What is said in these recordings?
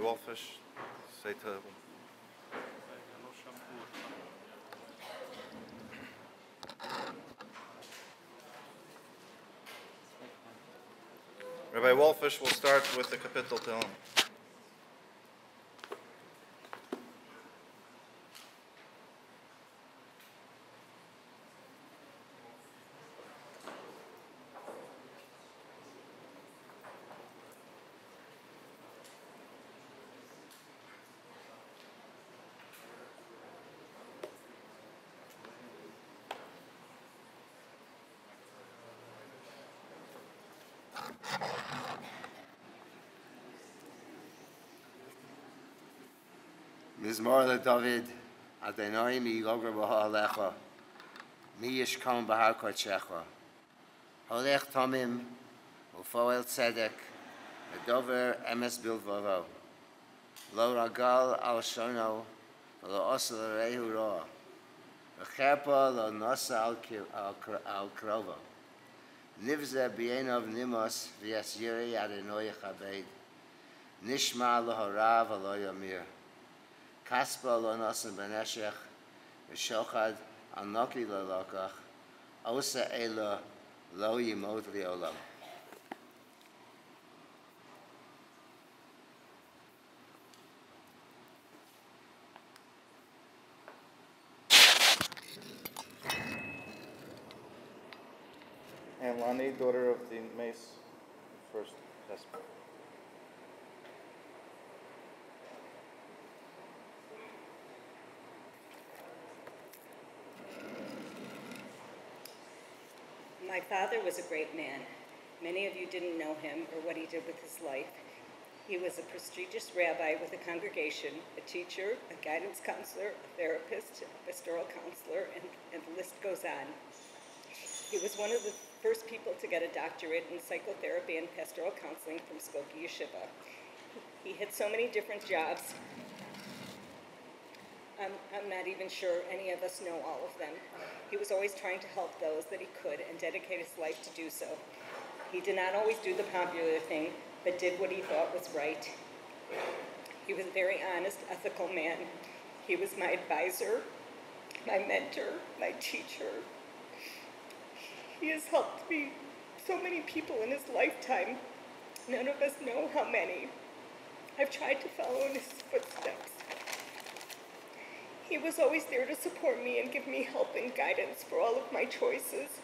Wolfish, say to Rabbi Wolfish will start with the Kapitel Tehillim. Mizmor LeDavid, Adonai mi yogra b'ha'alecha, mi yishkam b'har kodshecha. Holech tamim, u'foel tzedek, v'dover emes bilvavo. Lo ragal al shono, v'lo osa l'rehu roa. V'cherpa lo nosa al krovo. Nivze b'yenov nimos v'yas yiri Adonai chabed. Nishma l'horav v'lo yamir. Kaspa lo nasan beneshech, v'shochad al noki lo lokach, osa ela lo yimot li'olam. And Lani, daughter of the Mace, first husband. My father was a great man. Many of you didn't know him or what he did with his life. He was a prestigious rabbi with a congregation, a teacher, a guidance counselor, a therapist, a pastoral counselor, and the list goes on. He was one of the first people to get a doctorate in psychotherapy and pastoral counseling from Skokie Yeshiva. He had so many different jobs. I'm not even sure any of us know all of them. He was always trying to help those that he could and dedicate his life to do so. He did not always do the popular thing, but did what he thought was right. He was a very honest, ethical man. He was my advisor, my mentor, my teacher. He has helped me, so many people in his lifetime. None of us know how many. I've tried to follow in his footsteps. He was always there to support me and give me help and guidance for all of my choices.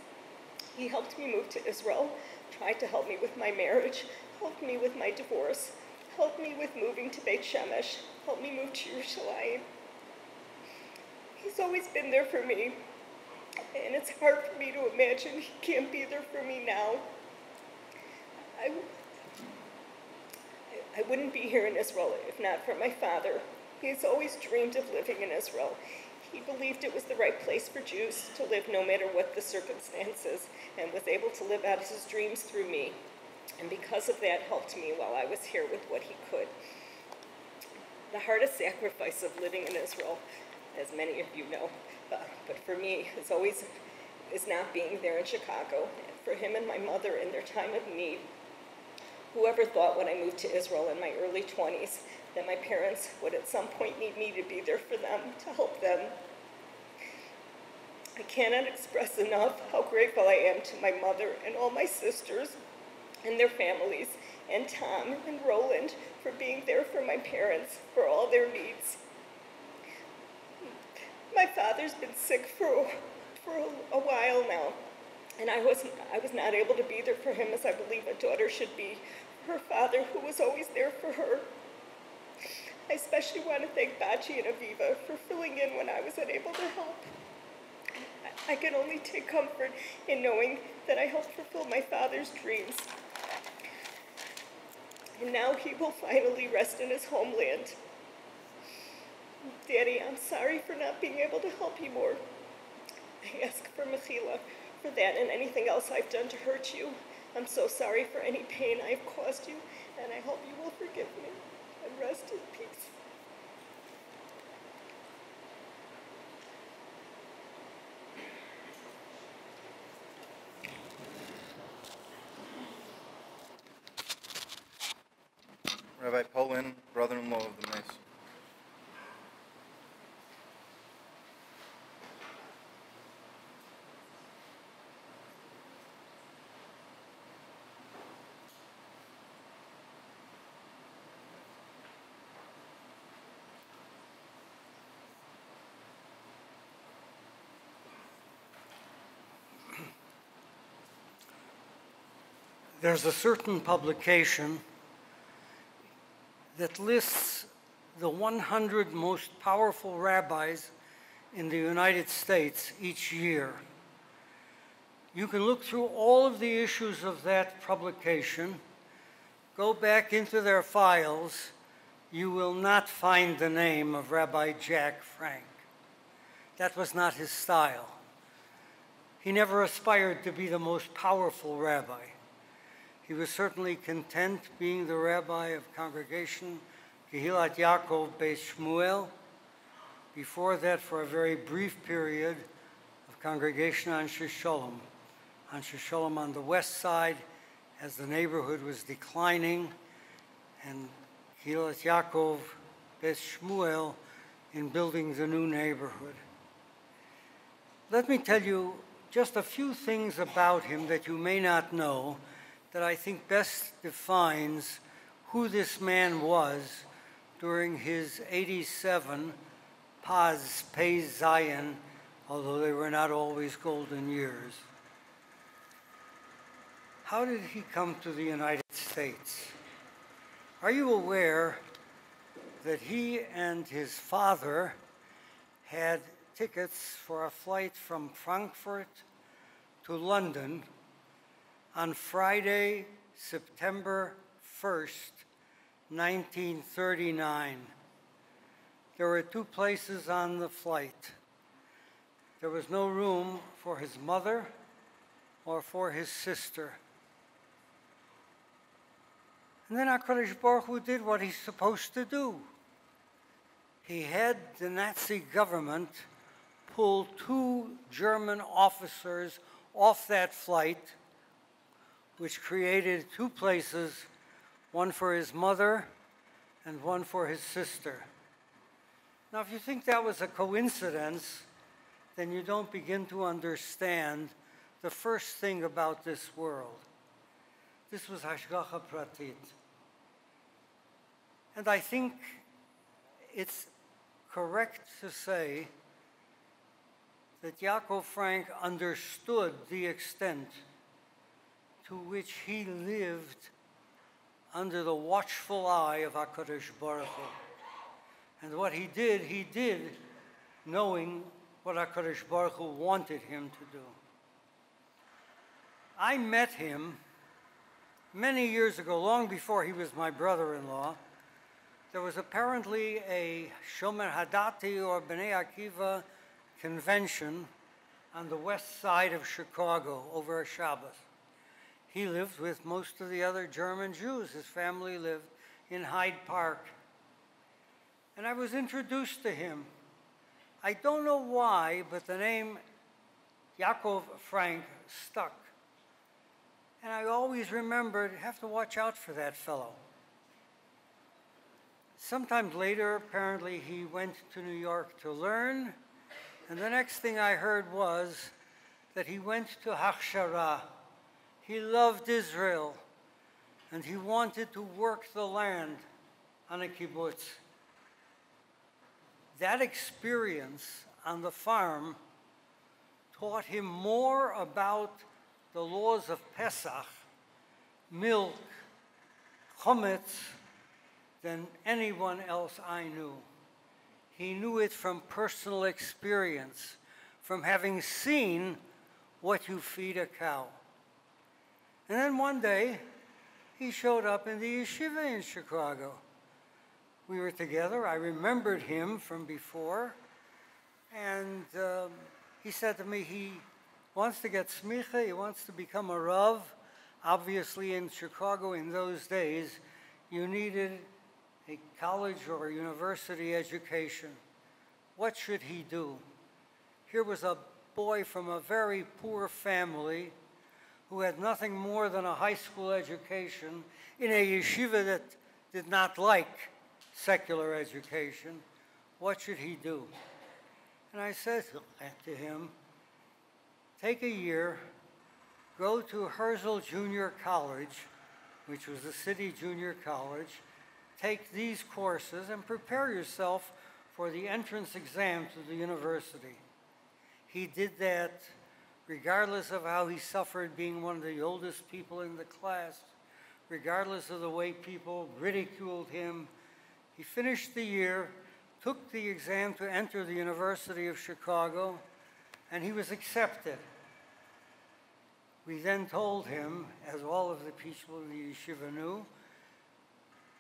He helped me move to Israel, tried to help me with my marriage, helped me with my divorce, helped me with moving to Beit Shemesh, helped me move to Yerushalayim. He's always been there for me, and it's hard for me to imagine he can't be there for me now. I wouldn't be here in Israel if not for my father. He's always dreamed of living in Israel. He believed it was the right place for Jews to live no matter what the circumstances, and was able to live out his dreams through me. And because of that, helped me while I was here with what he could. The hardest sacrifice of living in Israel, as many of you know, but for me, is not being there in Chicago. And for him and my mother in their time of need, whoever thought when I moved to Israel in my early 20s that my parents would at some point need me to be there for them, to help them. I cannot express enough how grateful I am to my mother and all my sisters and their families, and Tom and Roland for being there for my parents, for all their needs. My father's been sick for a while now, and I was not able to be there for him as I believe a daughter should be for her father, who was always there for her. I especially want to thank Bachi and Aviva for filling in when I was unable to help. I can only take comfort in knowing that I helped fulfill my father's dreams. And now he will finally rest in his homeland. Daddy, I'm sorry for not being able to help you more. I ask for mechila for that and anything else I've done to hurt you. I'm so sorry for any pain I've caused you, and I hope you will forgive me and rest in peace. Rabbi Polin, brother-in-law There's a certain publication that lists the 100 most powerful rabbis in the United States each year. You can look through all of the issues of that publication, go back into their files, you will not find the name of Rabbi Jack Frank. That was not his style. He never aspired to be the most powerful rabbi. He was certainly content being the rabbi of Congregation Kehilat Yaakov Beis Shmuel. Before that, for a very brief period, of Congregation Anshe Sholom. Anshe Sholom on the west side, as the neighborhood was declining, and Kehilat Yaakov Beis Shmuel in building the new neighborhood. Let me tell you just a few things about him that you may not know that I think best defines who this man was during his 87 Paz Zion, although they were not always golden years. How did he come to the United States? Are you aware that he and his father had tickets for a flight from Frankfurt to London on Friday, September 1st, 1939. There were two places on the flight. There was no room for his mother or for his sister. And then HaKadosh Baruch Hu did what he's supposed to do. He had the Nazi government pull two German officers off that flight, which created two places, one for his mother and one for his sister. Now, if you think that was a coincidence, then you don't begin to understand the first thing about this world. This was Hashgacha Pratit. And I think it's correct to say that Yaakov Frank understood the extent to which he lived under the watchful eye of HaKadosh Baruch Hu. And what he did knowing what HaKadosh Baruch Hu wanted him to do. I met him many years ago, long before he was my brother-in-law. There was apparently a Shomer Hadati or Bnei Akiva convention on the west side of Chicago over a Shabbos. He lived with most of the other German Jews. His family lived in Hyde Park. And I was introduced to him. I don't know why, but the name Yaakov Frank stuck. And I always remembered, have to watch out for that fellow. Sometime later, apparently, he went to New York to learn. And the next thing I heard was that he went to Hachshara. He loved Israel, and he wanted to work the land on a kibbutz. That experience on the farm taught him more about the laws of Pesach, milk, chometz, than anyone else I knew. He knew it from personal experience, from having seen what you feed a cow. And then one day, he showed up in the yeshiva in Chicago. We were together. I remembered him from before. And he said to me he wants to get smicha, he wants to become a rav. Obviously, in Chicago in those days, you needed a college or a university education. What should he do? Here was a boy from a very poor family who had nothing more than a high school education in a yeshiva that did not like secular education. What should he do? And I said to him, take a year, go to Herzl Junior College, which was a city junior college, take these courses and prepare yourself for the entrance exam to the university. He did that regardless of how he suffered being one of the oldest people in the class, regardless of the way people ridiculed him. He finished the year, took the exam to enter the University of Chicago, and he was accepted. We then told him, as all of the people in the yeshiva knew,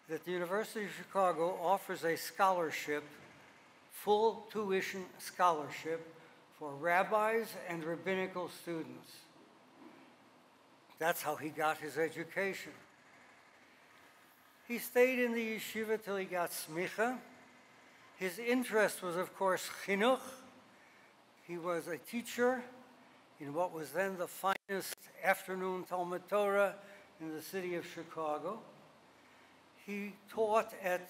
that the University of Chicago offers a scholarship, full tuition scholarship, for rabbis and rabbinical students. That's how he got his education. He stayed in the yeshiva till he got smicha. His interest was, of course, chinuch. He was a teacher in what was then the finest afternoon Talmud Torah in the city of Chicago. He taught at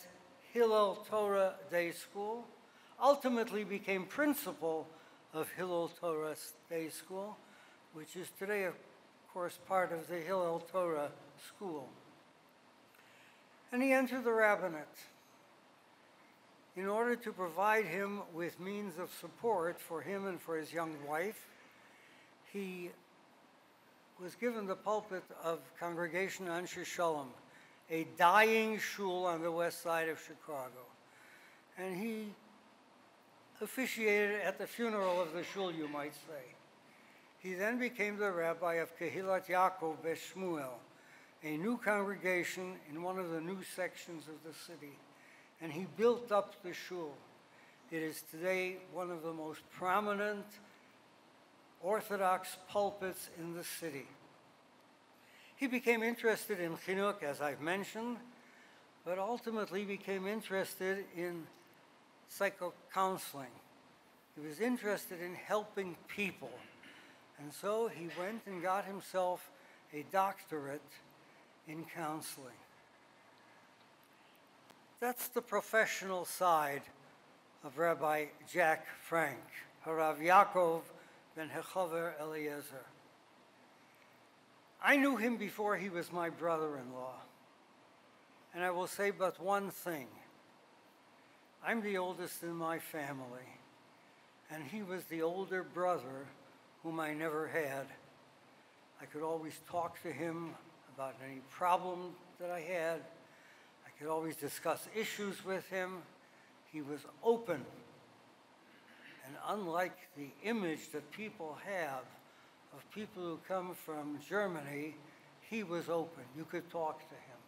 Hillel Torah Day School, ultimately became principal of Hillel Torah Day School, which is today, of course, part of the Hillel Torah School. And he entered the rabbinate. In order to provide him with means of support for him and for his young wife, he was given the pulpit of Congregation Anshe Shalom, a dying shul on the west side of Chicago. And he officiated at the funeral of the shul, you might say. He then became the rabbi of Kehilat Yaakov Beshmuel, a new congregation in one of the new sections of the city. And he built up the shul. It is today one of the most prominent Orthodox pulpits in the city. He became interested in chinuch, as I've mentioned, but ultimately became interested in psycho-counseling. He was interested in helping people. And so he went and got himself a doctorate in counseling. That's the professional side of Rabbi Jack Frank, Harav Yaakov ben Hechaver Eliezer. I knew him before he was my brother-in-law, and I will say but one thing. I'm the oldest in my family, and he was the older brother whom I never had. I could always talk to him about any problem that I had. I could always discuss issues with him. He was open. And unlike the image that people have of people who come from Germany, he was open. You could talk to him.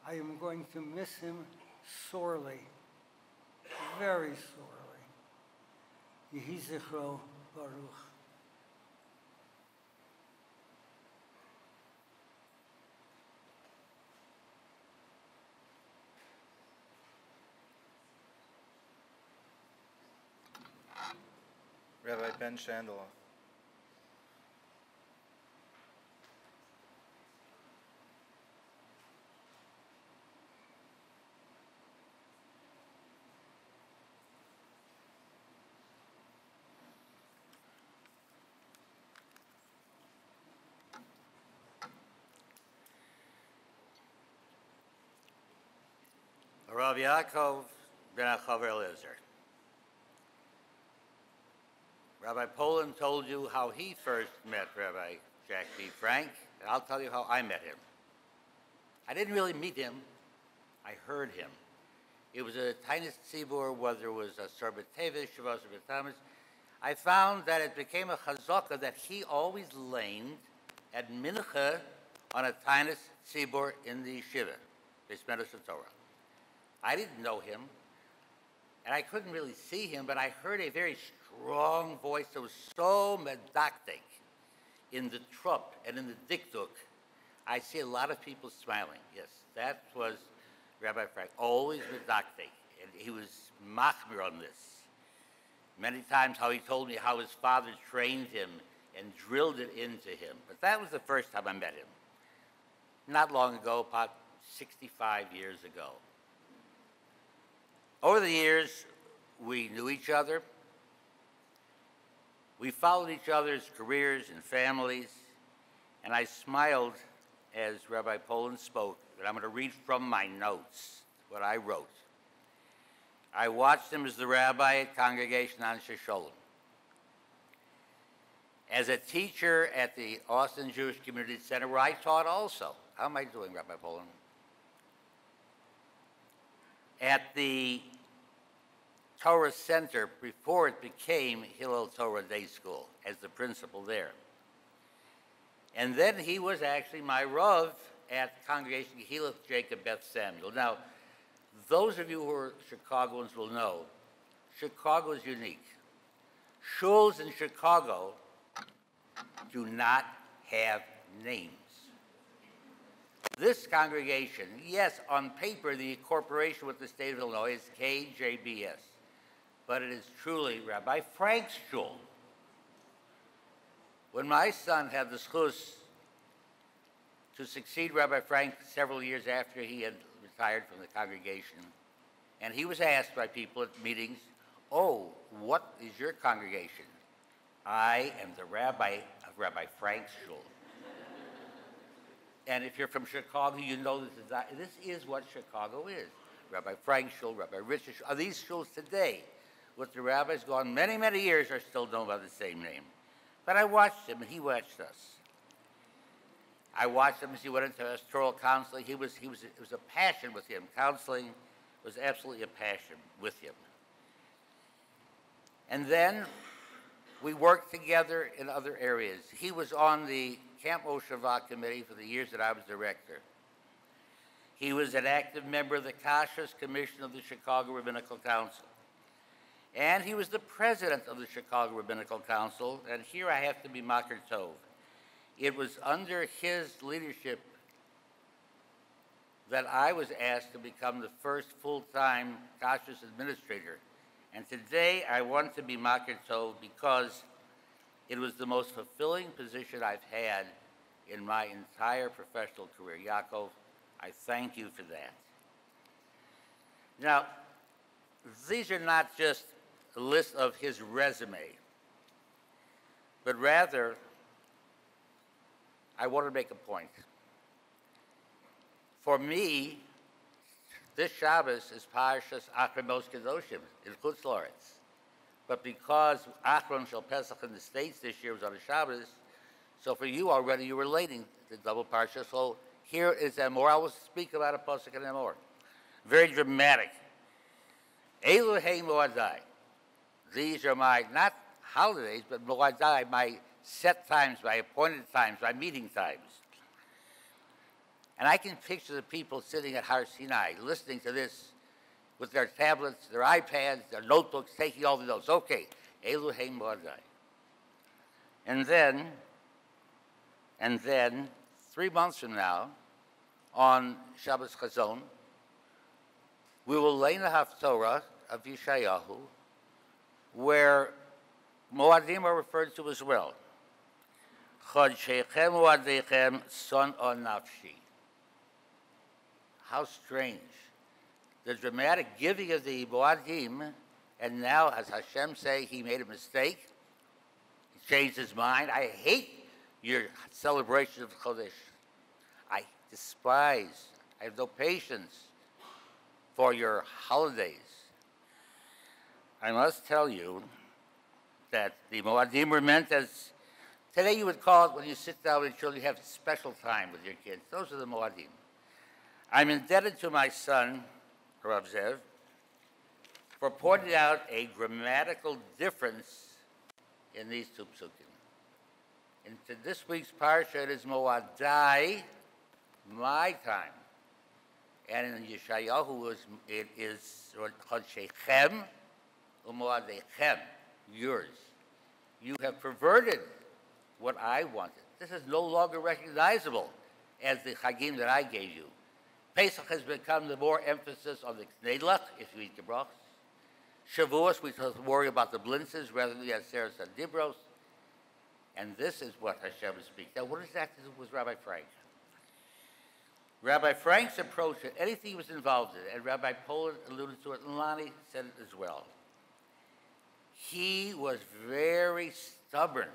I am going to miss him sorely, very sorely. Yehi zichro baruch. Rabbi Ben Chandler. Rav Yaakov ben Hechaver Eliezer. Rabbi Poland told you how he first met Rabbi Jack B. Frank, and I'll tell you how I met him. I didn't really meet him. I heard him. It was a tiny tzibur, whether it was a Sorbet Tevis, Shavas or B'Tamas. I found that it became a chazaka that he always laned at mincha on a tiny tzibur in the yeshiva, B'Smedos Torah. I didn't know him, and I couldn't really see him, but I heard a very strong voice that was so medactic in the trup and in the dikduk. I see a lot of people smiling. Yes, that was Rabbi Frank, always medactic, and he was machmir on this. Many times how he told me how his father trained him and drilled it into him. But that was the first time I met him. Not long ago, about 65 years ago. Over the years, we knew each other. We followed each other's careers and families, and I smiled as Rabbi Poland spoke, that I'm going to read from my notes what I wrote. I watched him as the rabbi at Congregation Anshe Shalom. as a teacher at the Austin Jewish Community Center, where I taught also. How am I doing, Rabbi Poland? At the Torah Center before it became Hillel Torah Day School as the principal there. And then he was actually my Rav at Congregation Gehillah Jacob Beth Samuel. Now, those of you who are Chicagoans will know, Chicago is unique. Shuls in Chicago do not have names. This congregation, yes, on paper, the incorporation with the state of Illinois is KJBS, but it is truly Rabbi Frank's shul. When my son had the schus to succeed Rabbi Frank several years after he had retired from the congregation, and he was asked by people at meetings, "Oh, what is your congregation?" "I am the rabbi of Rabbi Frank's shul." And if you're from Chicago, you know this is what Chicago is. Rabbi Frank's shul, Rabbi Rich's shul. These shuls today, with the rabbis gone many, many years, are still known by the same name. But I watched him, and he watched us. I watched him as he went into pastoral counseling. It was a passion with him. Counseling was absolutely a passion with him. And then we worked together in other areas. He was on the Camp Mosheva committee for the years that I was director. He was an active member of the Kashrus Commission of the Chicago Rabbinical Council. And he was the president of the Chicago Rabbinical Council, and here I have to be Makar Tov. It was under his leadership that I was asked to become the first full-time Kashrus administrator. And today I want to be Makar Tov because it was the most fulfilling position I've had in my entire professional career. Yaakov, I thank you for that. Now, these are not just a list of his resume, but rather, I want to make a point. For me, this Shabbos is Parshas Achron Mos Kedoshim in Chutz La'aretz. But because Achron Shel Pesach in the States this year was on a Shabbos, so for you already you were relating the double Parsha. So here is Emor. I will speak about a pasuk in Emor. Very dramatic. Elu Hei Moadai. These are my, not holidays, but Moadai, my set times, my appointed times, my meeting times. And I can picture the people sitting at Har Sinai listening to this with their tablets, their iPads, their notebooks, taking all the notes. Okay, Elu Hei Moadai. And then, 3 months from now, on Shabbos Chazon, we will lay the Haftorah of Yeshayahu, where Moadim are referred to as well. Chodshechem Moadechem son o nafshi. How strange. The dramatic giving of the Moadim, and now, as Hashem say, he made a mistake. He changed his mind. I hate your celebration of Chodesh. I despise, I have no patience for your holidays. I must tell you that the Moadim were meant as, today you would call it when you sit down with your children, you have special time with your kids. Those are the Moadim. I'm indebted to my son, Rav Zev, for pointing out a grammatical difference in these two psukim. In this week's parsha, it is Moadai, my time. And in Yeshayahu, it is Chodshechem u'Moadechem, yours. You have perverted what I wanted. This is no longer recognizable as the Chagim that I gave you. Pesach has become the more emphasis on the Knedlach, if you eat the brachos. Shavuos, we worry about the blintzes rather than the Aseres HaDibros. And this is what Hashem speaks. Now, what does that to do with Rabbi Frank? Rabbi Frank's approach to anything he was involved in, and Rabbi Poland alluded to it, and Lonnie said it as well. He was very stubborn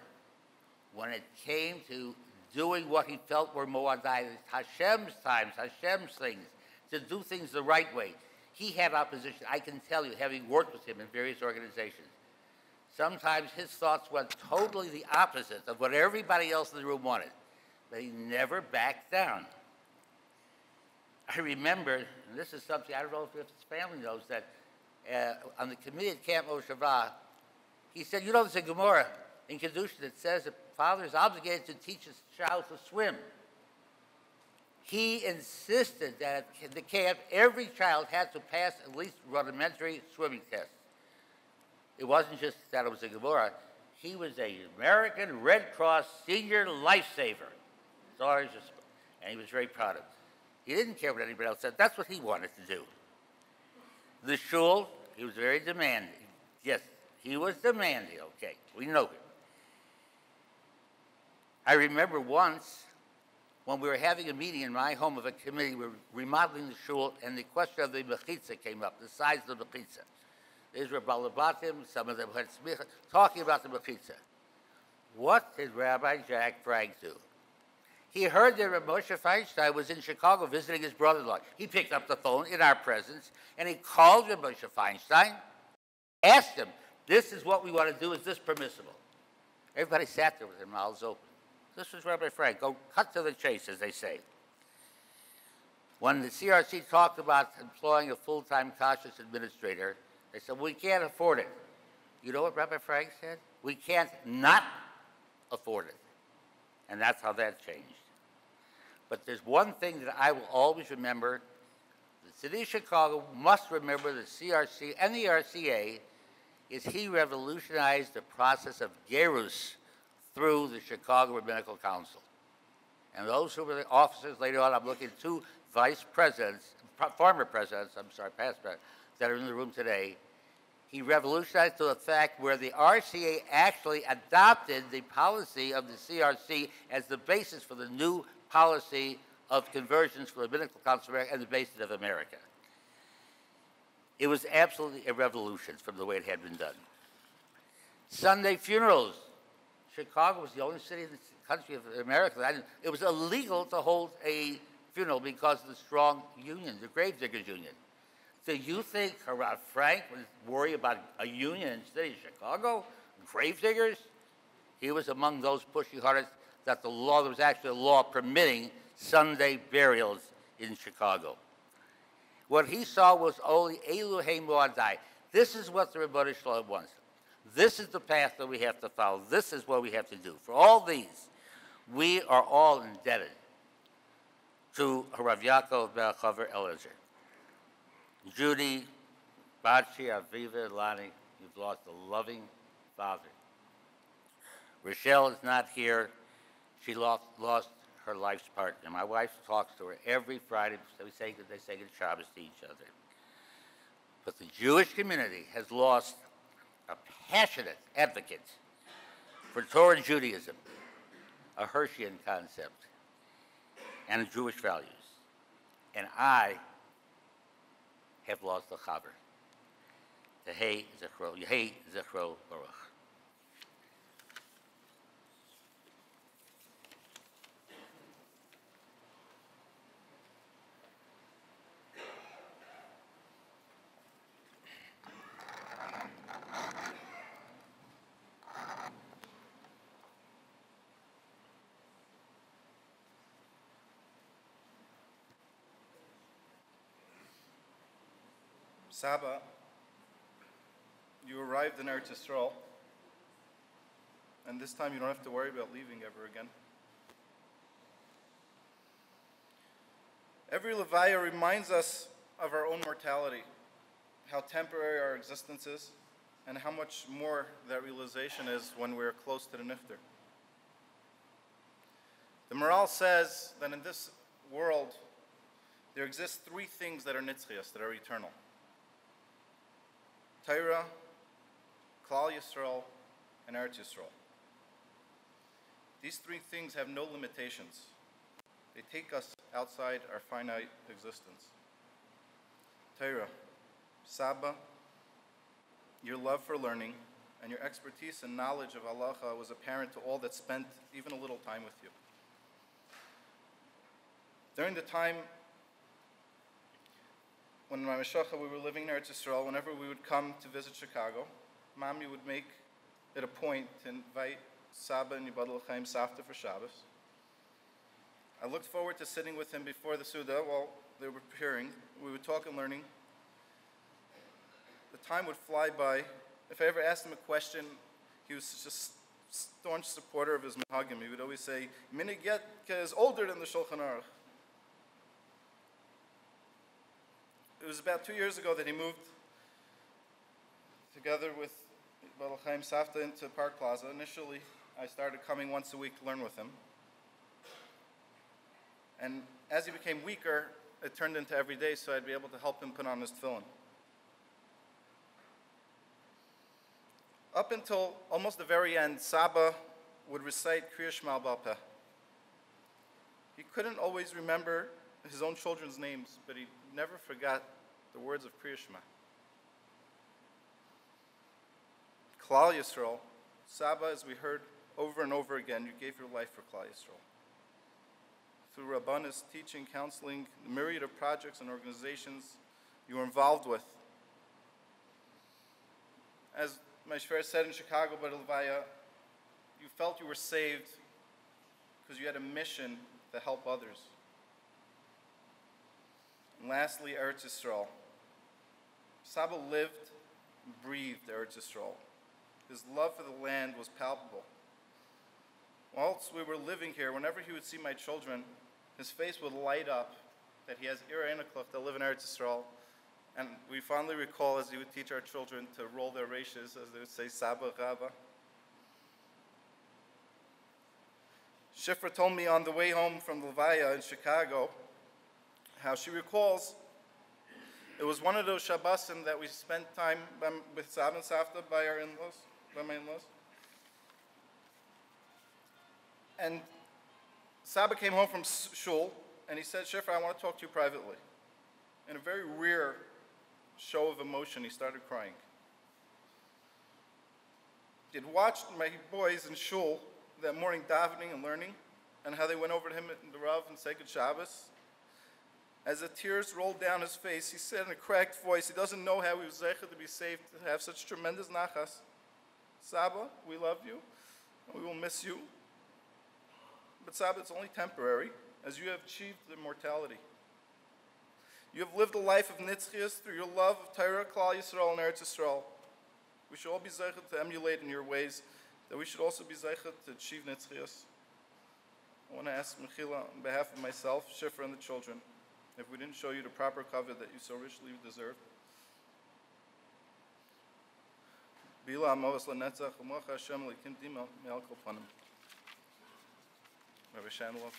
when it came to doing what he felt were Moadai, Hashem's times, Hashem's things, to do things the right way. He had opposition, I can tell you, having worked with him in various organizations. Sometimes his thoughts went totally the opposite of what everybody else in the room wanted, but he never backed down. I remember, and this is something I don't know if his family knows, that on the committee at Camp Mosheva, he said, you know, there's a Gemara in Kedusha that says a father is obligated to teach his child to swim. He insisted that at the camp, every child had to pass at least rudimentary swimming tests. It wasn't just that it was a Gemara. He was an American Red Cross senior lifesaver. And he was very proud of it. He didn't care what anybody else said. That's what he wanted to do. The shul, he was very demanding. Yes, he was demanding. Okay, we know him. I remember once when we were having a meeting in my home of a committee, we were remodeling the shul, and the question of the mechitza came up, the size of the mechitza. These were balabatim, some of them had smicha, talking about the mechitza. What did Rabbi Jack Frank do? He heard that Rabbi Moshe Feinstein was in Chicago visiting his brother-in-law. He picked up the phone in our presence, and he called Rabbi Moshe Feinstein, asked him, this is what we want to do, is this permissible? Everybody sat there with their mouths open. This was Rabbi Frank. Go cut to the chase, as they say. When the CRC talked about employing a full-time kashrus administrator, they said, we can't afford it. You know what Rabbi Frank said? We can't not afford it. And that's how that changed. But there's one thing that I will always remember. The city of Chicago must remember the CRC and the RCA is he revolutionized the process of gerus through the Chicago Rabbinical Council. And those who were the officers later on, I'm looking at two vice presidents, former presidents, past presidents, that are in the room today. He revolutionized to the fact where the RCA actually adopted the policy of the CRC as the basis for the new policy of conversions for the Rabbinical Council of America and the basis of America. It was absolutely a revolution from the way it had been done. Sunday funerals. Chicago was the only city in the country of America that it was illegal to hold a funeral because of the strong union, the Gravediggers Union. Do you think Harav Frank was worried about a union in the city of Chicago? Gravediggers? He was among those pushing hard that there was actually a law permitting Sunday burials in Chicago. What he saw was only Eluhei Moadai. This is what the Rebbeinu Shalom wants. This is the path that we have to follow. This is what we have to do. For all these, we are all indebted to Harav Yaakov Ben Chaver Eliezer. Judy, Bachi, Aviva, Lani, you've lost a loving father. Rochelle is not here. She lost her life's partner. My wife talks to her every Friday. They say good Shabbos to each other. But the Jewish community has lost a passionate advocate for Torah and Judaism, a Hirschian concept, and Jewish values. And I have lost the chaver. Yehei Zechro Baruch. Saba, you arrived in Eretz Yisrael, and this time you don't have to worry about leaving ever again. Every levaya reminds us of our own mortality, how temporary our existence is, and how much more that realization is when we're close to the nifter. The Maral says that in this world, there exist three things that are nitzchias, that are eternal. Torah, Klal Yisrael, and Eretz Yisrael. These three things have no limitations. They take us outside our finite existence. Torah, Saba, your love for learning and your expertise and knowledge of halacha was apparent to all that spent even a little time with you. During the time when my Meshacha, we were living in Eretz Yisrael, whenever we would come to visit Chicago, Mommy would make at a point to invite Saba and Yibadal Chaim Safta for Shabbos. I looked forward to sitting with him before the Suda while they were preparing. We would talk and learning. The time would fly by. If I ever asked him a question, he was just a staunch supporter of his minhagim. He would always say, Minig Yetka is older than the Shulchan Aruch. It was about 2 years ago that he moved together with Yibadal Chaim Safta into Park Plaza. Initially, I started coming once a week to learn with him. And as he became weaker, it turned into every day, so I'd be able to help him put on his tefillin. Up until almost the very end, Saba would recite Kriya Shema Bal Peh. He couldn't always remember his own children's names, but he never forgot the words of Kriya Shema. Klal Yisrael, Saba, as we heard over and over again, you gave your life for Klal Yisrael. Through Rabbanis, teaching, counseling, the myriad of projects and organizations you were involved with. As my shver said in Chicago by the levaya, you felt you were saved because you had a mission to help others. And lastly, Eretz Yisrael. Saba lived, breathed Eretz Yisrael. His love for the land was palpable. Whilst we were living here, whenever he would see my children, his face would light up that he has Ira Enaklach to live in Eretz Yisrael. And we fondly recall as he would teach our children to roll their reishes, as they would say, Saba Rabba. Shifra told me on the way home from levaya in Chicago how she recalls it was one of those Shabbosim that we spent time with Saba and Safta by our in-laws, by my in-laws. And Saba came home from shul, and he said, Shifra, I want to talk to you privately. In a very rare show of emotion, he started crying. He'd watched my boys in shul that morning davening and learning, and how they went over to him in the Rav and said Good Shabbos. As the tears rolled down his face, he said in a cracked voice, he doesn't know how he was zeicher to be saved, to have such tremendous nachas. Saba, we love you, and we will miss you. But Saba, it's only temporary, as you have achieved immortality. You have lived a life of nitzchias through your love of Torah, Klal Yisrael, and Eretz Yisrael. We should all be zeicher to emulate in your ways, that we should also be zeicher to achieve nitzchias. I want to ask Mechila on behalf of myself, Shifra, and the children, if we didn't show you the proper cover that you so richly deserve. Bila Amos Lanetzach, Umacha Hashem Lekim Dima Me'al Kol Panim. Rabbi Shanelov,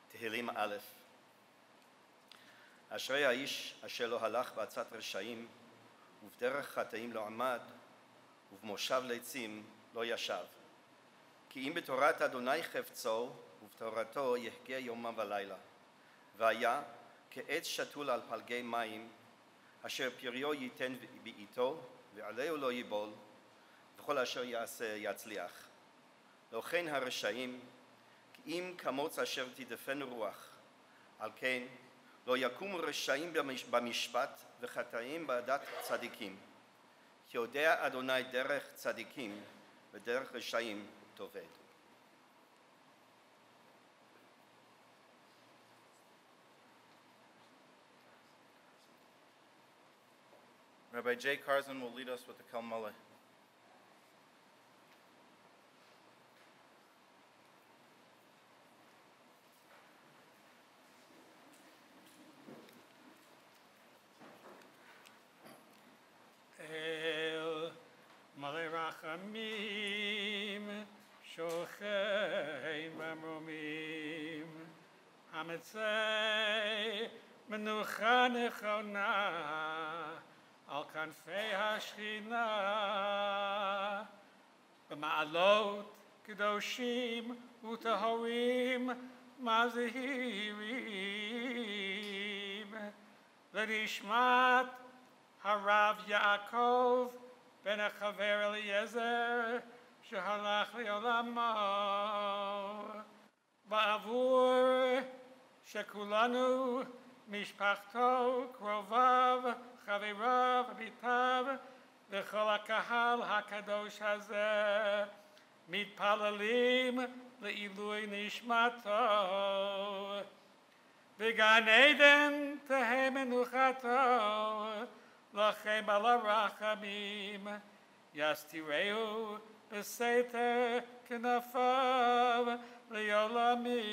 תהילים א' אשרי האיש אשר לא הלך בעצת רשעים ובדרך חטאים לא עמד ובמושב לצים לא ישב כי אם בתורת אדוני חפצו ובתורתו יחכה יומם ולילה והיה כעץ שתול על פלגי מים אשר פריו ייתן בעיתו ועלהו לא ייבול וכל אשר יעשה יצליח לא כן הרשעים כי אם כמוץ אשר תדפן רוח על כן לא יקומו רשעים במשפט וחטאים בעדת צדיקים כי יודע אדוני דרך צדיקים ודרך רשעים תאבד. Rabbi Jay Karzan will lead us with the Kal Maleh. מלא רחמים, שוכן במרומים, המצא מנוחה נכונה על כנפי השכינה, במעלות קדושים וטהורים מזהירים, לנשמת הרב יעקב בן החבר אליעזר שהלך לעולמו בעבור שכולנו משפחתו, קרוביו, חבריו, ביתיו, וכל הקהל הקדוש הזה מתפללים לעילוי נשמתו. בגן עדן תהא מנוחתו, לכם על הרחמים, יסתירהו בסתר כנפיו לעולמים,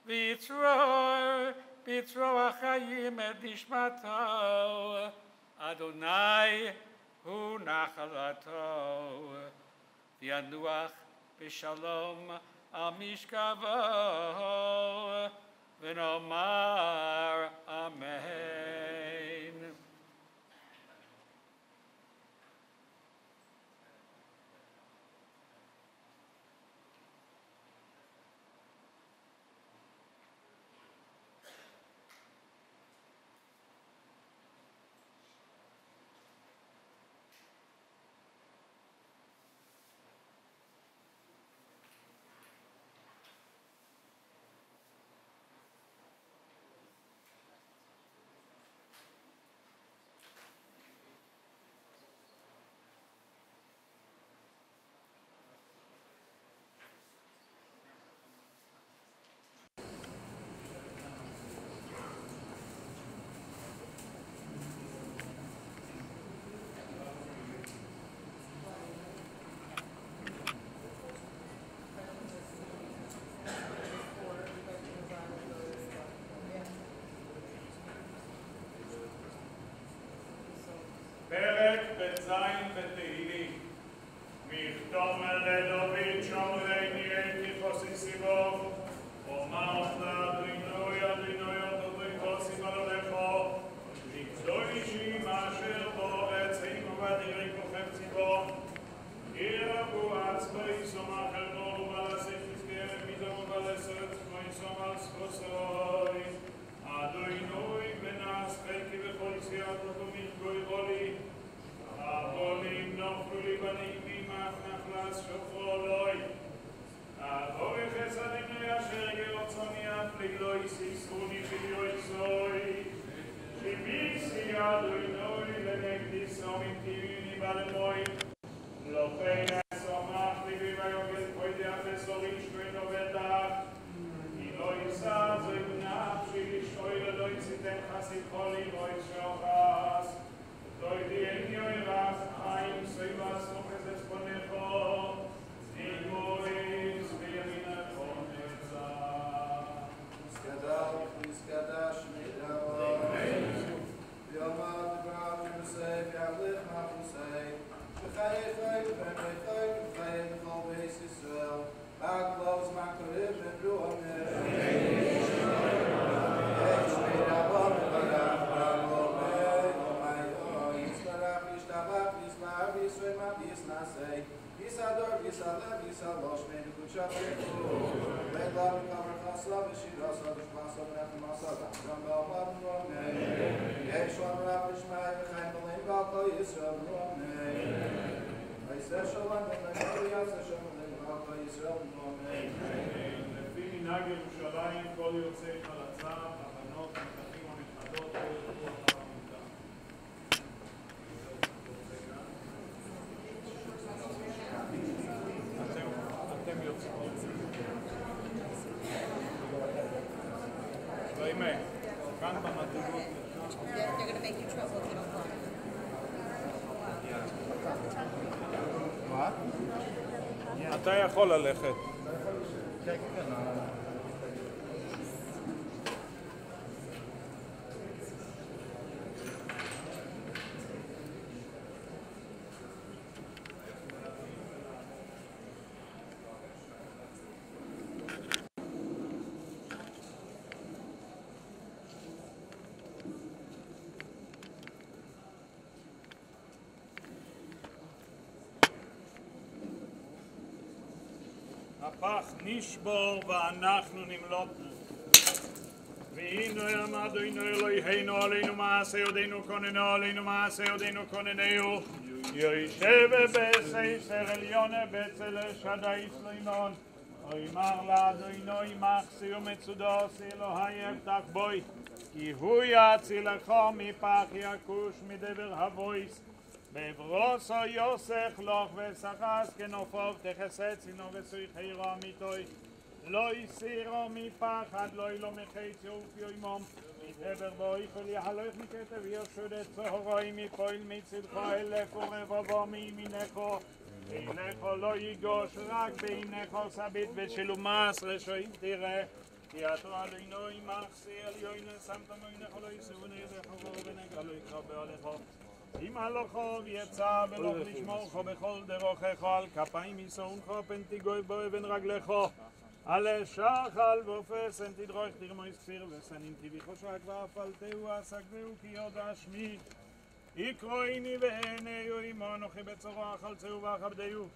ויצרור בצרור החיים את נשמתו, אדוני הוא נחלתו, וינוח בשלום על משכבו, ונאמר אמן. פרק ב' בתהילים. מכתוב לדוד שומרי נראיתי חוסיסי בו, אומר לאדינוי אדינוי אדוני חוסי בלולכו, מקצוע אישי מאשר בו עצים ובדירי כוכב ציבו, ירבו עצבי סומך אל בו ובלסי חזקר מידו ובלסת כמוי סומל ספוסוי, אדינוי בנס חלקי בכל סייעתו ומתגוי בולי, הבולים נופלו לי בנעימים אף נחלס שופרו אלוהי, אבוא וחסדים לישר גרצוני אף לגלוי סיסרוני ביוי סוי, שיביסי אדינוי לנגדי סומים תימיני בלמוי, לא פן סומך ליבי ויוגל פוידח לסורי שכוינו בטח, כי לא יישא זוי בנפשי לשכוי ללא יציתן חסיד חולי לא ישוחס, Doi di enio iras haim soivas moches esponecho, nimois v'yamina konetza. Miskadash midavah, v'yomad v'rav v'musei v'yavlich ma'chusei, v'chayechai v'chayechai v'chayech v'chol b'eis Yisrael, ha'klos ma'korib v'ru'ameh. Isador, Isalev, Isalosh, Meni Kuchapeku, Vedla, Mikavar, Chasla, Vishira, Sadush, Masad, Nefim, Masad, Ramba, Mad, Romen, Yeshua, Rav, Ishmael, V'chaim, Balim, Balko, Yisrael, Romen, Vayser Shalom, V'chaim, Yasser Shalom, Balko, Yisrael, Romen. לפי מנהג ירושלים, כל יוצאי חלצה, הבנות, הנכדים והנכדות, כל רוח העמודה. אתם יוצאים. לא אימה, כאן במדרגות. They're going to make you trouble if you don't go. אתה יכול ללכת. הפח נשבור ואנחנו נמלטנו. והנה יעמד אלוהינו עלינו מעשה ידינו כוננו עלינו מעשה ידינו כוננהו. יושב בספר עליון בצל שדי סלימון. Oymar ladoinoi machsi umetzudos Elohai evtach boi כי הוא יצילך מפח יכוש מדבר הבויס בברוסו יוסך לוך וסחס כנופוב תחסד צינו וסויחירו אמיתוי לא יסירו מפחד לא ילו מחץ יופיו ימום מדבר בוי כל יחלוך מכתב ישודת צהרוי מפויל מצדך אלף ורבבו מימינךו אילךו לא יגוש רק בעינךו סבית ושלומס רשועים תראה כי התורה אלוהינוי מחסי עליון שמת מוינך לא יסובני ידך ובנגע לא יקרא בעולך אם הלכו ויצא ולוך לשמורך בכל דרוכך על כפיים יסעונך פן תיגוי בו אבן רגלך על שחל ואופסן תדרוך תרמויס כפיר וסנין טבעי חושק ואפלתהו עסקבהו כי יודע שמי יקרואיני ועיניו עמו אנוכי בצורו אכלצהו ואכבדהו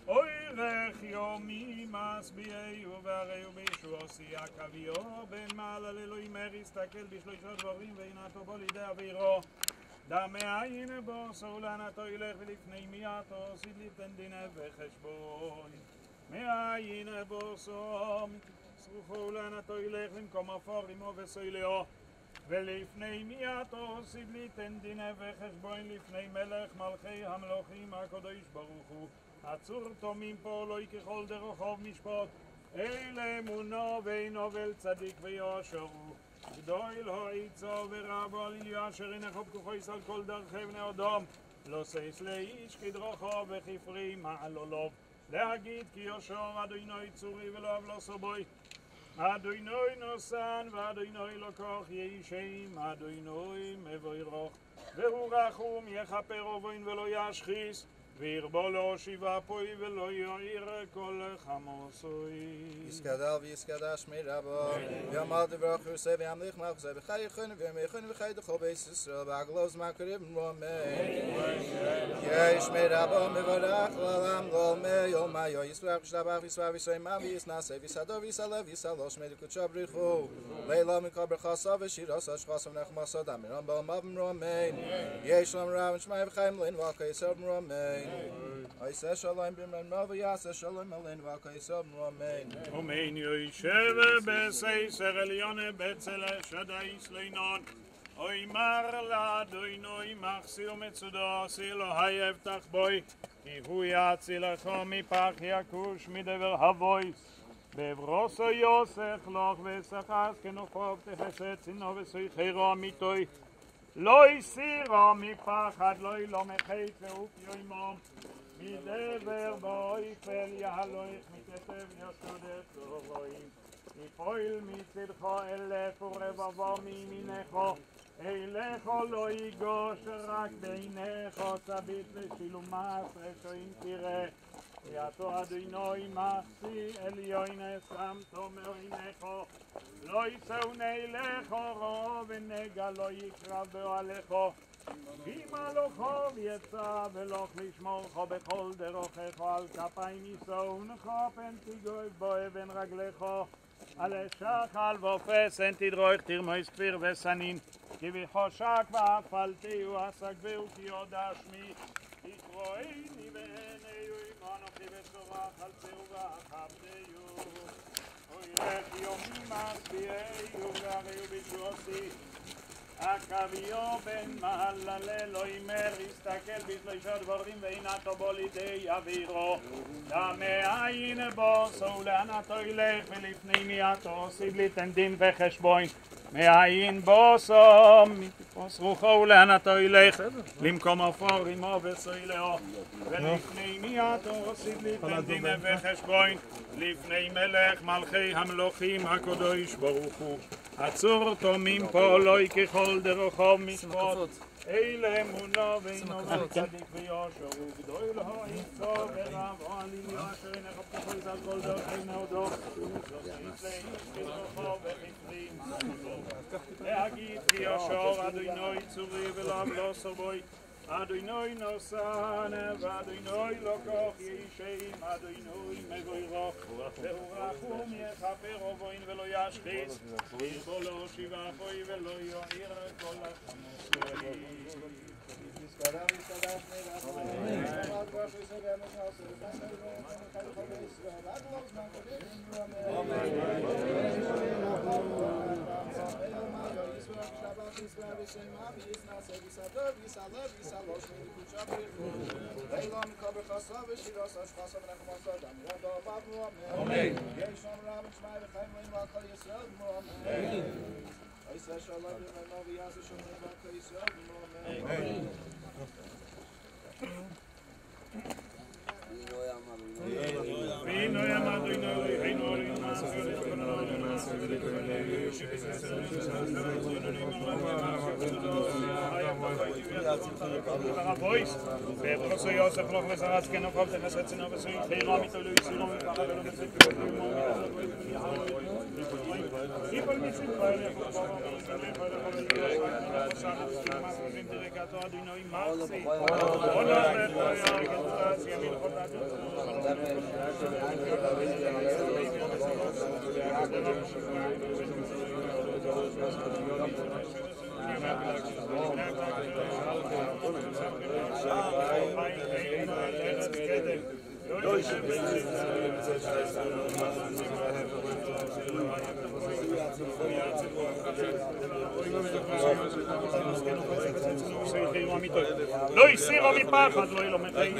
אוי רך יומי מסביעהו והריהו בישוע עשייה קביו בן מעל אלוהים הסתכל בשלושה דברים ועינתו בו לידי אבירו דמי עין בו סולנתו ילך ולפני מיעתו סיד ליתן דין וחשבון מעין בו סרוחו לנתו ילך למקום אפור עמו וסוילאו ולפני מיעתו סיד ליתן דין וחשבון לפני מלך מלכי המלוכים הקדוש ברוך הוא עצור תומים פה לא ככל דרכו משפט אלה אמונו ואינו ול צדיק ויושרו גדול העיצו ורבו על עליו אשר אינך פקוחו על כל דרכי בני אדם לא שש לאיש כדרכו וכפרי מעלולו להגיד כי יושר אדוני צורי ולא אבלו סובוי אדוני נוסן ואדוני לקוח ישעים אדוני מבורך והוא רחום יכפר עוון ולא ישחיס וירבו לו שיבה פוי ולא יועיר כל חמוסוי. יסגדל ויסגדש מרבו, ויאמר דברך ורסה וימליך מלכזה וחי יכון וימייכון וחי דכל בית ישראל והגלוז מהקריב מרומי. יש מרבו מברך לעולם לעולמי יומי יסברך ושלבח ויסבח ויסיימה ויסנסה ויסדו ויסלב ויסלוש מדקודשו בריחו לילה מכל ברכסו ושירוסו שחוסו ונחמסו דמירון בעולמיו מרומי. יש להם רב ושמי וחיים לין ועל כיסר מרומי. I say shalom b'mrama v'yaseh shalom aleinu v'al k'yisrael amen. Omein yoshev b'seiser elyon b'tzel shaddai sleinon Oymar לאדוני מחסי ומצודו עשי אלוהי אבטח בוי כי הוא יצילך מפח יכוש מדבר הבויס בברוסו יוסך לוך וסחס כנופוב תחסד צינו וסויחירו אמיתוי לא יסירו מפחד לא ילו מחץ ואופיו עמו מדבר בו יפל יהלוך מכתב יסודת צהריים יפועל מצדך אלף ורבבו מימינך אליך לא יגוש רק בעינך צבית ושילומס רשעים תראה יתו אדוני מחסי עליון שמתו מעינך לא יסעוני לך רוב ונגע לא יקרב בעליך אם הלכו ויצא ולוך לשמורך בכל דרכך על כפיים יסעונך פן תיגוי בו אבן רגלך על שחל ואופסן תדרוך תרמויס כפיר וסנין כי בחושק ואפלתהו עסקבהו כי יודע שמי יקרואיני ועיניו עמו אנוכי בצורה אכלצהו ואכבדהו אוי רך יומי משביעהו והריהו בישועתי הקביו בן מעלל לא ימר יסתכל בשלושה דברים ועינתו בו לידי אבירו דמי עין בו סולנתו ילך ולפני מיעתו סיד ליתן דין וחשבון מעין בו סרוחו ולענתו ילך למקום אפור עמו וסוילאו ולפני מיעתו סיד ליתן דין וחשבון לפני מלך מלכי המלוכים הקדוש ברוך הוא עצור תומים פה לא ככל דרכו משפט אלה אמונו ואינו צדיק ויושר וגדול העיצו ורב על עליו אשר אינך פתוחו על כל דרכי נאודו להוסיף לאיש כדרכו וכפרי מעלולו להגיד כי יושר אדוני צורי ולא אבלו סובוי אדוני נוסן ואדוני לקוח ישעים אדוני מבורך והוא רחום יכפר עוון ולא ישחיס ירבו לו שיבה פוי ולא יועיר כל החמוסוי Voice, Pedro soy Joseph, los rezarás que no falten las no soy Pedro, mi tolo y sino mi para lo que se y por mi sin para el לא הסירו מפחד, לא יהיה לו מתאים.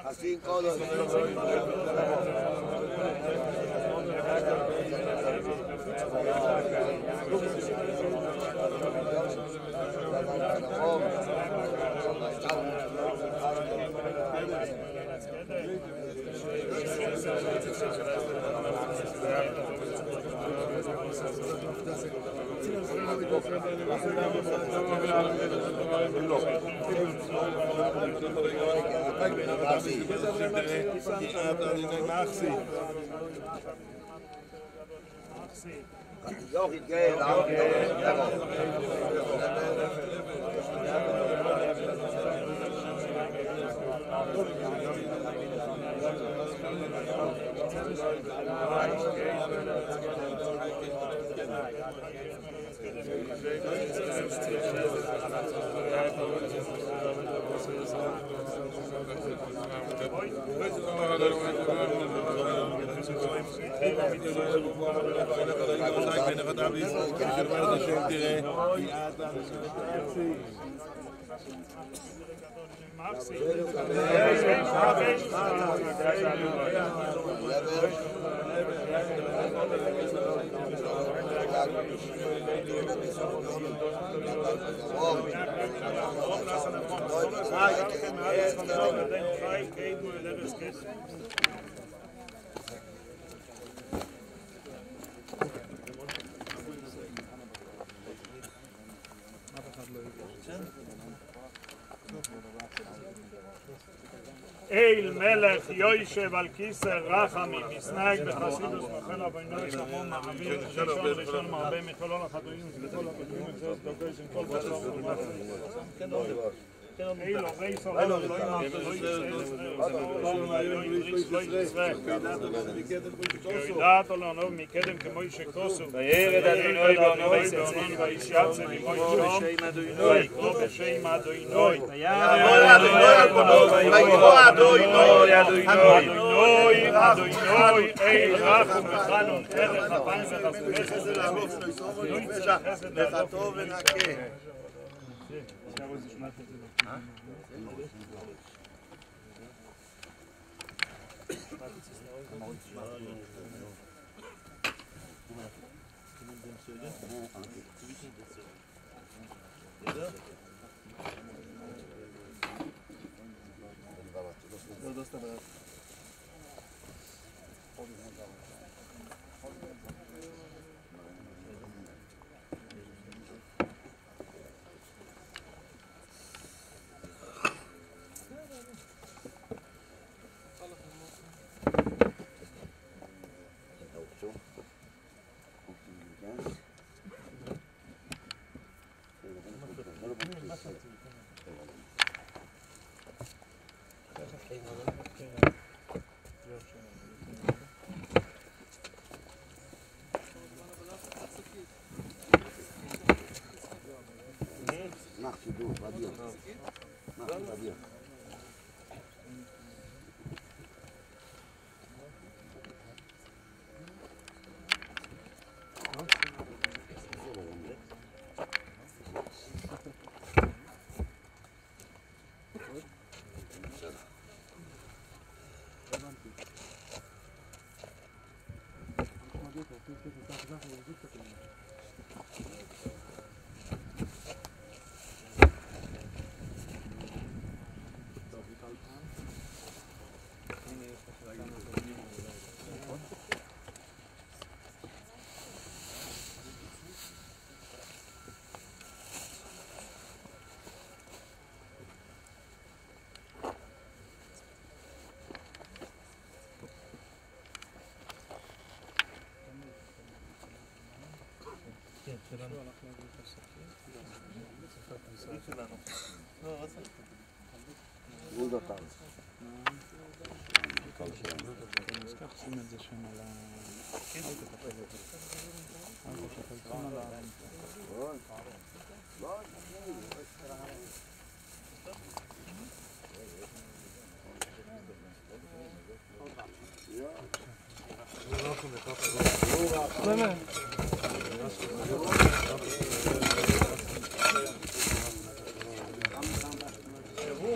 Assim como אל מלך יושב על כיסא רחמים, מסנהג בחסידוס נוכל אבינוי שלמה מעביר ראשון מרבה מכל עול החטאים וכל הפגעים וגזוז דוגש עם כל בשר ומחר אילו רייס עורל לא ימח ולא יצרה יודעת עולנו מקדם כמו שכוסו וירד אדוני בעונו וישייצא ממוי שום ויקרא בשם אדוני אדוני אל רחום וחנון ערך אפיים וחסד חסד וחטוא ונקה.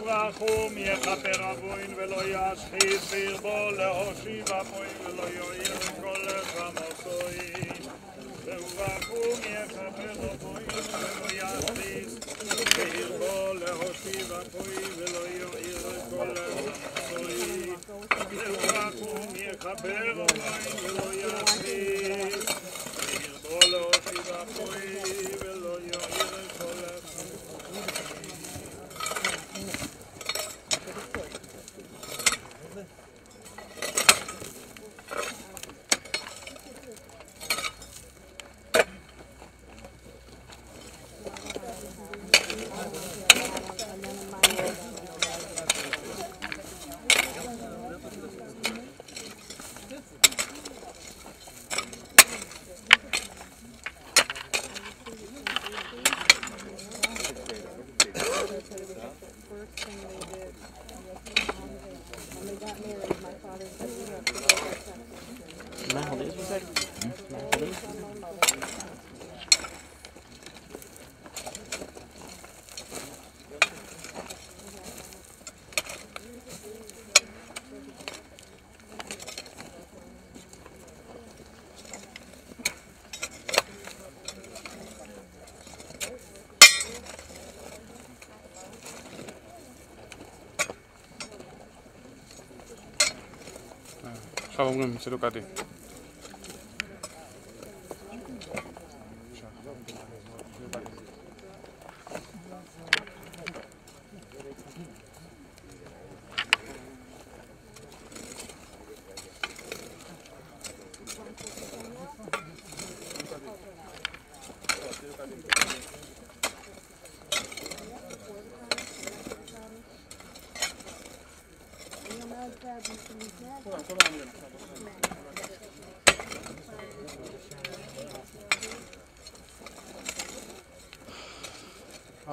רחום יכפר אבוין ולא ישחית וירבו להושיב אבוין ולא יועיר כל חמוסוין רחום יכפר אבוין ולא ישחית וירבו להושיב אבוין ולא יועיר כל חמוסוין רחום יכפר אבוין ולא ישחית וירבו להושיב אבוין ולא יועיר כל חמוסוין ככה אומרים, צדוקתי.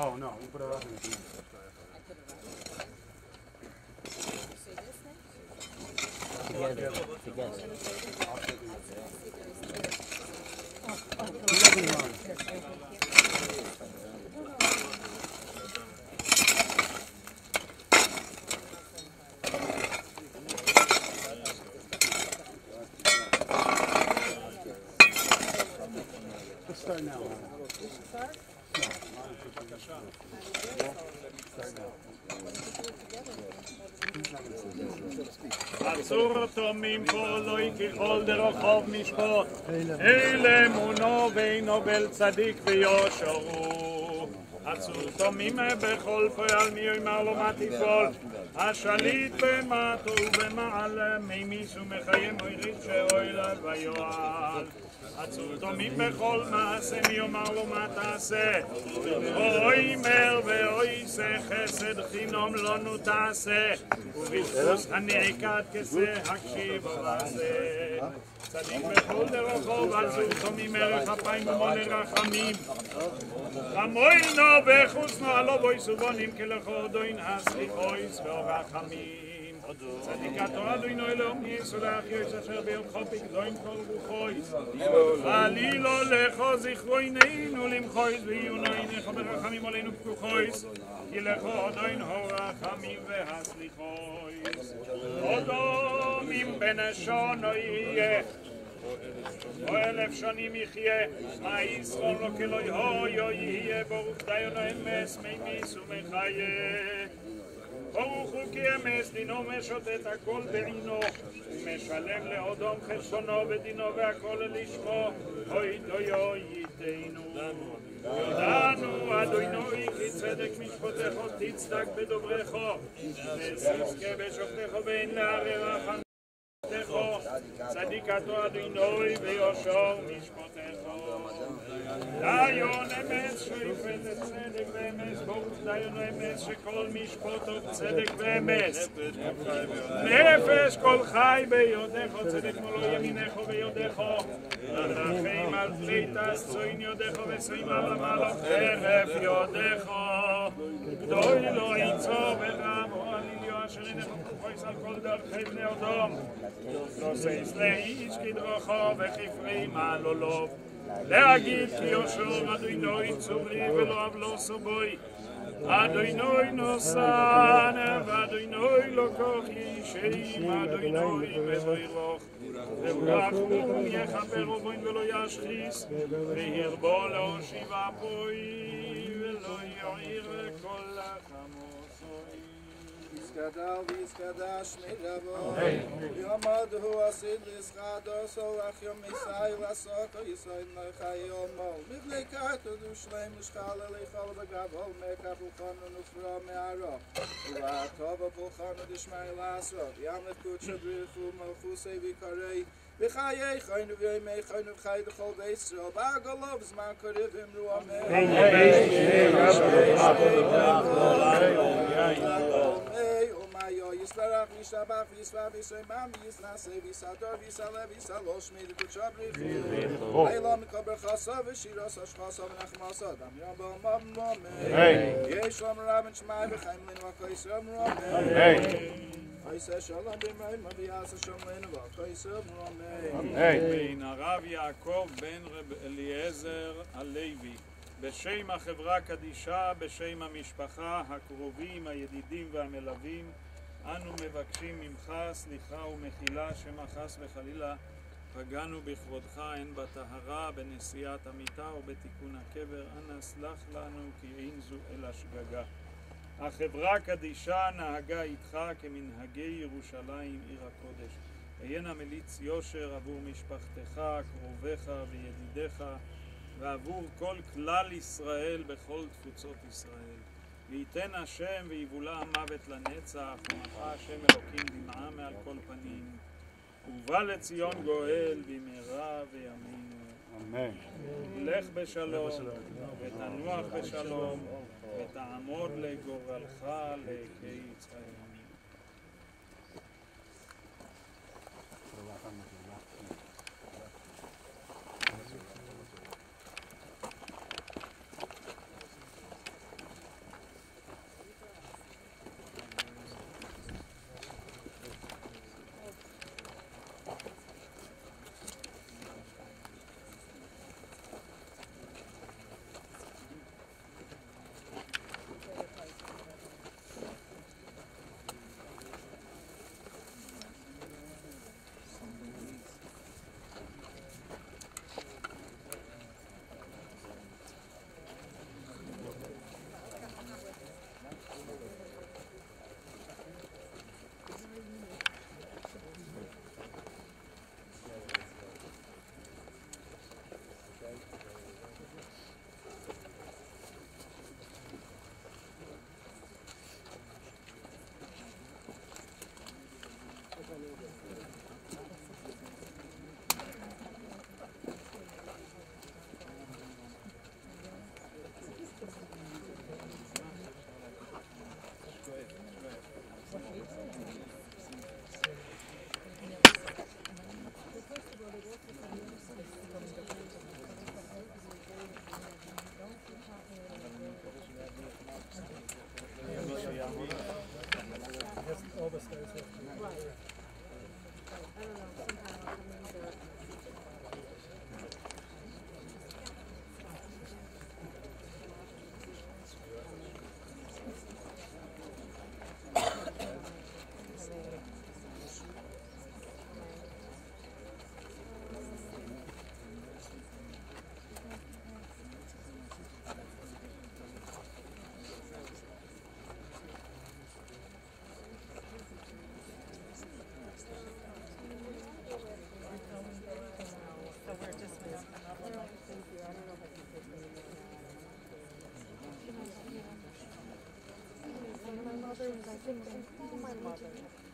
Oh, no, we put it up in the Let's start now. עצור תומים פועלוי ככל דרוכוב משפוט אלה אמונו ואינו בל צדיק ויושרו עצור תומים בכל פועל מי יאמר לו מה תפעול השליט במטו ובמעלה מימיס ומחיים אוירית שאוילה ויועל עצור תומים בכל מעשה מי יאמר לו מה תעשה אוי מר ואוי זה חסד חינום לנו תעשה ובזכוס הנעקד כזה הקשיב ועשה צדיק בכל דרכו ועצור תומים ערך אפיים ומונה רחמים חמוינו וחוסנו עלו בוי סובונים כלכו דוין הסליחויס ורחמים צדיקתו אדוינו אלוהים יסולח יויס אשר ביודכו פקדוין כל רוחויס חלילו לכו זכרויננו למחויס ויהיונו עיניכו ברחמים עלינו פקוחויס כי לכו אדוין הו רחמים והסליחויס אדומים בנשונו יהיה או 1000 שנים יחיה מה ישרון לו כלוי הויו יהיה ברוך דיונו אמס מימיס ומחיה ברוך הוא כי אמס דינו משוטט הכל בעינו ומשלם לאדום חשבונו ודינו והכל לשמו אוי דויו ייתנו יודענו אדוינו כי צדק משפטך תצדק בדוברך ותזכה בשופטך ואין לערער רחמים צדיקתו אדינוי ויושר משפטך דיון אמס שיפת צדק ואמס ברוך דיון אמס שכל משפטו צדק ואמס נפש כל חי ביודך צדק מולו ימינך ביודך רחם על פליטס צוין יודך וסוים על המלוך חרף יודך גדול לא יצור ורם או עליליו אשר אינך כוחויס על כל דרכי בני אדום נוסס לאיש כדרכו וכפרי מעלולו להגיד כי יושר אדוינוי צורי ולא אבלו סובוי אדוינוי נוסן ואדוינוי לא כוח אישים אדוינוי וזוירוך ורחום יחבר ובוין ולא ישחיס והרבו להושיב אפוי ולא יעיר כל לחמוסוי יסקדל ויסקדש מרבו יעמד הוא עשיד לסחדו סולח יום ישראל עסוקו ישראל נחי יומו מבלי קרתו דושלם ושחל אליך בגבול מקה פולחנו נופרו מערו ובעטו בפולחנו דשמי לעשות ימלך קודשו בריחו מלכוסי ויקרי בחיי חיינו וימי חיינו וחי דכל בישראל בעגלו בזמן קריב אמרו אמן יסלח וישתבח וישבח וישמם ויסנסה ויסדור ויסלה ויסלוש מדקודשו בריחו לילה מקבל חסו ושירוס השחסו ונחמסו דמיון באומם יש להם רבן שמי וחיים לנו הכויסר אמרו אמן חייסה שלום במאים ויעשה שומלנו והכויסר אמרו אמן בין הרב יעקב בן רב אליעזר הלוי בשם החברה קדישה, בשם המשפחה, הקרובים, הידידים והמלווים אנו מבקשים ממך סליחה ומחילה שמא חס וחלילה פגענו בכבודך הן בטהרה, בנשיאת המיטה או בתיקון הקבר אנא סלח לנו כי אין זו אלא שגגה החברה קדישה נהגה איתך כמנהגי ירושלים עיר הקודש ויהנה מליץ יושר עבור משפחתך, קרוביך וידידיך, ועבור כל כלל ישראל בכל תפוצות ישראל. וייתן השם ויבולע המוות לנצח, ומחה השם אלוקים דמעה מעל כל פנים, ובא לציון גואל במהרה בימינו. אמן. לך בשלום, ותנוח בשלום, ותעמוד לגורלך לקיצר.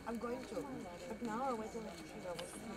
I'm going to, but now I wait till she goes.